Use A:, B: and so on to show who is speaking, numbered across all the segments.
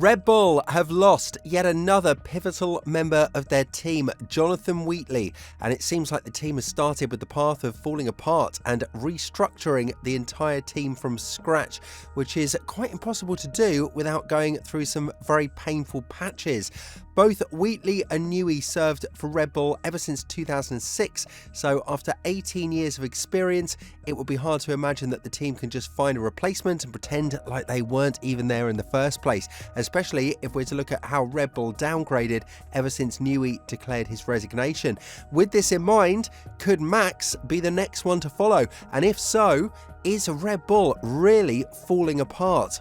A: Red Bull have lost yet another pivotal member of their team, Jonathan Wheatley, and it seems like the team has started with the path of falling apart and restructuring the entire team from scratch, which is quite impossible to do without going through some very painful patches. Both Wheatley and Newey served for Red Bull ever since 2006, so after 18 years of experience, it would be hard to imagine that the team can just find a replacement and pretend like they weren't even there in the first place, especially if we're to look at how Red Bull downgraded ever since Newey declared his resignation. With this in mind, could Max be the next one to follow? And if so, is Red Bull really falling apart?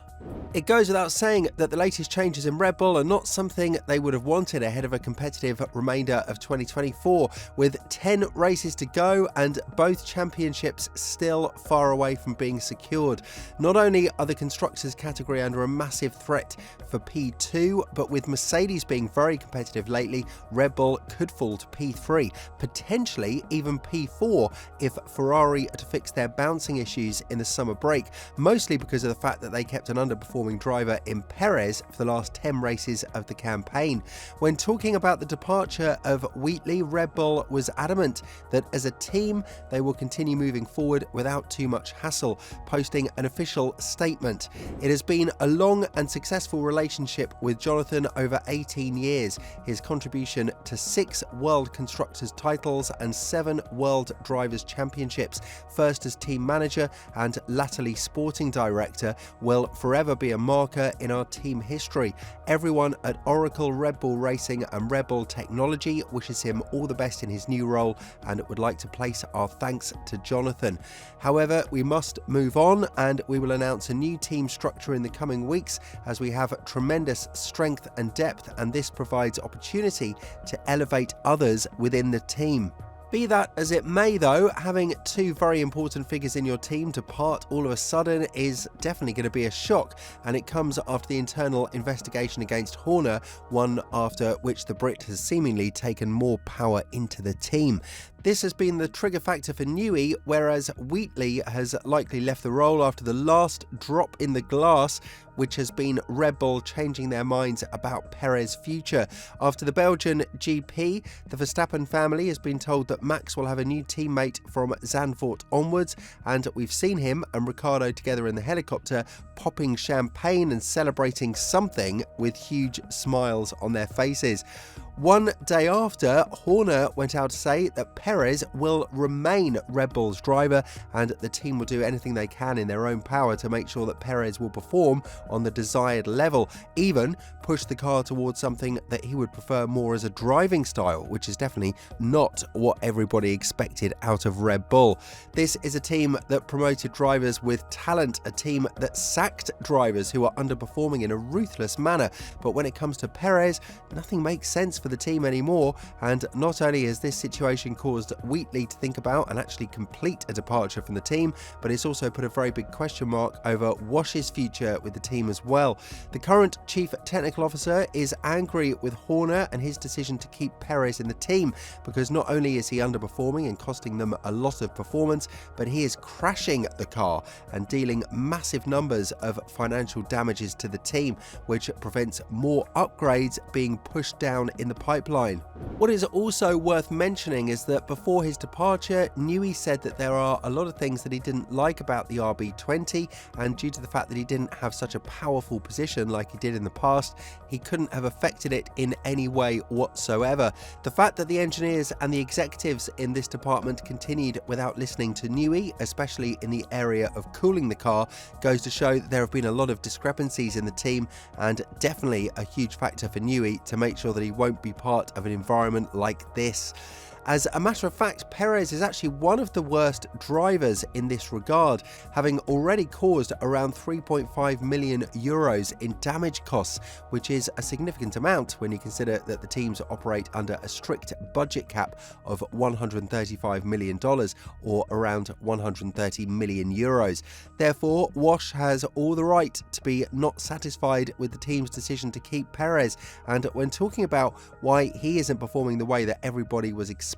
A: It goes without saying that the latest changes in Red Bull are not something they would have wanted ahead of a competitive remainder of 2024, with 10 races to go and both championships still far away from being secured. Not only are the Constructors category under a massive threat for P2, but with Mercedes being very competitive lately, Red Bull could fall to P3, potentially even P4 if Ferrari are to fix their bouncing issues in the summer break, mostly because of the fact that they kept an underperforming driver in Perez for the last 10 races of the campaign. When talking about the departure of Wheatley, Red Bull was adamant that as a team they will continue moving forward without too much hassle, posting an official statement. It has been a long and successful relationship with Jonathan over 18 years. His contribution to 6 World Constructors titles and 7 World Drivers' Championships, first as team manager and latterly sporting director, will forever be a marker in our team history. Everyone at Oracle Red Bull Racing and Red Bull Technology wishes him all the best in his new role and would like to place our thanks to Jonathan. However, we must move on, and we will announce a new team structure in the coming weeks as we have tremendous strength and depth, and this provides opportunity to elevate others within the team. Be that as it may though, having 2 very important figures in your team depart all of a sudden is definitely going to be a shock, and it comes after the internal investigation against Horner, one after which the Brit has seemingly taken more power into the team. This has been the trigger factor for Newey, whereas Wheatley has likely left the role after the last drop in the glass, which has been Red Bull changing their minds about Perez's future. After the Belgian GP, the Verstappen family has been told that Max will have a new teammate from Zandvoort onwards, and we've seen him and Ricciardo together in the helicopter popping champagne and celebrating something with huge smiles on their faces. One day after, Horner went out to say that Perez will remain Red Bull's driver and the team will do anything they can in their own power to make sure that Perez will perform on the desired level, even push the car towards something that he would prefer more as a driving style, which is definitely not what everybody expected out of Red Bull. This is a team that promoted drivers with talent, a team that sacked drivers who are underperforming in a ruthless manner, but when it comes to Perez, nothing makes sense for the team anymore, and not only has this situation caused Wheatley to think about and actually complete a departure from the team, but it's also put a very big question mark over Wash's future with the team as well. The current chief technical officer is angry with Horner and his decision to keep Perez in the team, because not only is he underperforming and costing them a lot of performance, but he is crashing the car and dealing massive numbers of financial damages to the team, which prevents more upgrades being pushed down in the pipeline. What is also worth mentioning is that before his departure, Newey said that there are a lot of things that he didn't like about the RB20, and due to the fact that he didn't have such a powerful position like he did in the past, he couldn't have affected it in any way whatsoever. The fact that the engineers and the executives in this department continued without listening to Newey, especially in the area of cooling the car, goes to show that there have been a lot of discrepancies in the team, and definitely a huge factor for Newey to make sure that he won't be part of an environment like this. As a matter of fact, Perez is actually one of the worst drivers in this regard, having already caused around 3.5 million euros in damage costs, which is a significant amount when you consider that the teams operate under a strict budget cap of $135 million, or around 130 million euros. Therefore, Wash has all the right to be not satisfied with the team's decision to keep Perez, and when talking about why he isn't performing the way that everybody was expecting,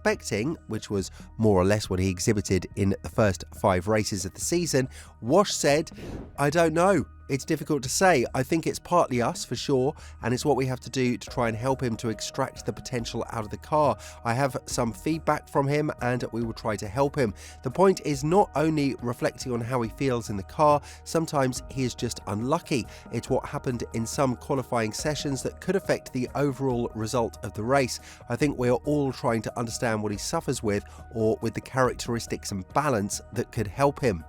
A: which was more or less what he exhibited in the first 5 races of the season, Wash said, "I don't know. It's difficult to say. I think it's partly us for sure, and it's what we have to do to try and help him to extract the potential out of the car. I have some feedback from him and we will try to help him. The point is not only reflecting on how he feels in the car, sometimes he is just unlucky. It's what happened in some qualifying sessions that could affect the overall result of the race. I think we are all trying to understand what he suffers with or with the characteristics and balance that could help him."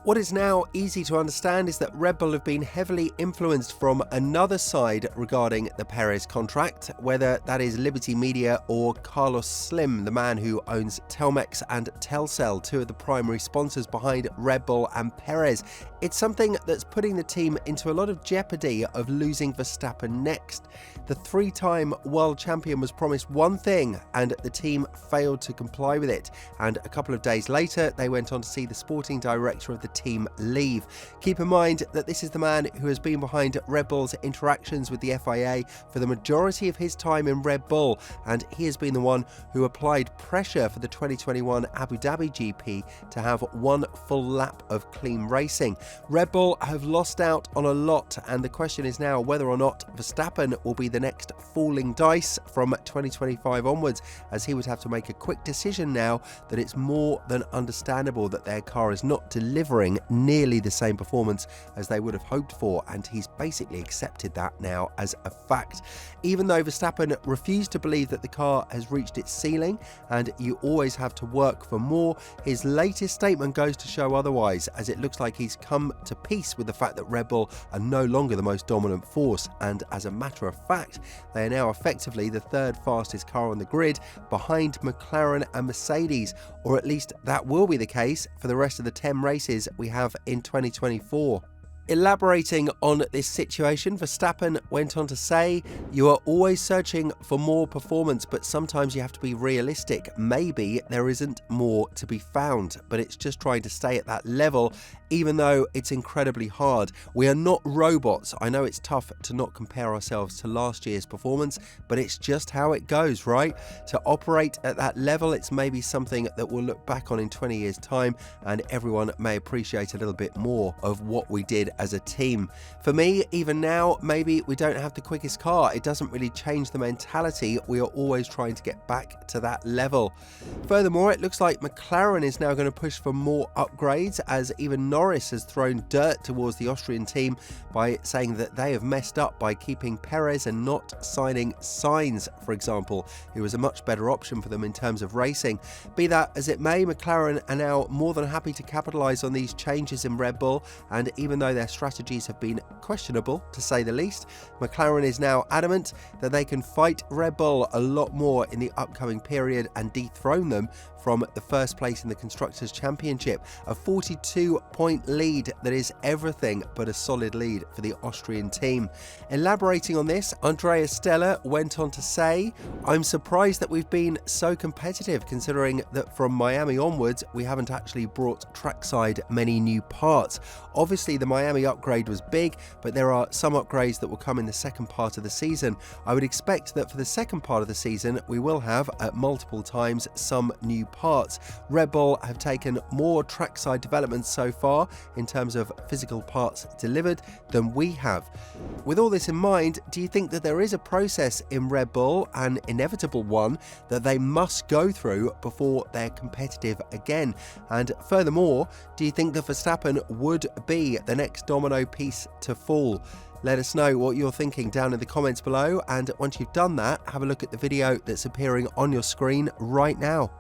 A: What is now easy to understand is that Red Bull have been heavily influenced from another side regarding the Perez contract, whether that is Liberty Media or Carlos Slim, the man who owns Telmex and Telcel, two of the primary sponsors behind Red Bull and Perez. It's something that's putting the team into a lot of jeopardy of losing Verstappen next. The three-time world champion was promised one thing and the team failed to comply with it, and a couple of days later they went on to see the sporting director of the team leave. Keep in mind that this is the man who has been behind Red Bull's interactions with the FIA for the majority of his time in Red Bull, and he has been the one who applied pressure for the 2021 Abu Dhabi GP to have one full lap of clean racing. Red Bull have lost out on a lot, and the question is now whether or not Verstappen will be the next falling dice from 2025 onwards, as he would have to make a quick decision now that it's more than understandable that their car is not delivering nearly the same performance as they would have hoped for, and he's basically accepted that now as a fact. Even though Verstappen refused to believe that the car has reached its ceiling and you always have to work for more, his latest statement goes to show otherwise, as it looks like he's come to peace with the fact that Red Bull are no longer the most dominant force, and as a matter of fact they are now effectively the third fastest car on the grid behind McLaren and Mercedes, or at least that will be the case for the rest of the 10 races we have in 2024. Elaborating on this situation, Verstappen went on to say, "You are always searching for more performance, but sometimes you have to be realistic. Maybe there isn't more to be found, but it's just trying to stay at that level, even though it's incredibly hard. We are not robots. I know it's tough to not compare ourselves to last year's performance, but it's just how it goes, right? To operate at that level, it's maybe something that we'll look back on in 20 years' time, and everyone may appreciate a little bit more of what we did as a team. For me, even now, maybe we don't have the quickest car. It doesn't really change the mentality. We are always trying to get back to that level." Furthermore, it looks like McLaren is now going to push for more upgrades, as even Norris has thrown dirt towards the Austrian team by saying that they have messed up by keeping Perez and not signing Sainz, for example, who was a much better option for them in terms of racing. Be that as it may, McLaren are now more than happy to capitalise on these changes in Red Bull, and even though their strategies have been questionable, to say the least, McLaren is now adamant that they can fight Red Bull a lot more in the upcoming period and dethrone them from the first place in the Constructors' Championship. A 42-point lead that is everything but a solid lead for the Austrian team. Elaborating on this, Andrea Stella went on to say, "I'm surprised that we've been so competitive, considering that from Miami onwards we haven't actually brought trackside many new parts. Obviously the Miami upgrade was big, but there are some upgrades that will come in the second part of the season. I would expect that for the second part of the season we will have at multiple times some new parts. Red Bull have taken more trackside developments so far in terms of physical parts delivered than we have." With all this in mind, do you think that there is a process in Red Bull, an inevitable one, that they must go through before they're competitive again? And furthermore, do you think that Verstappen would be the next domino piece to fall? Let us know what you're thinking down in the comments below, and once you've done that, have a look at the video that's appearing on your screen right now.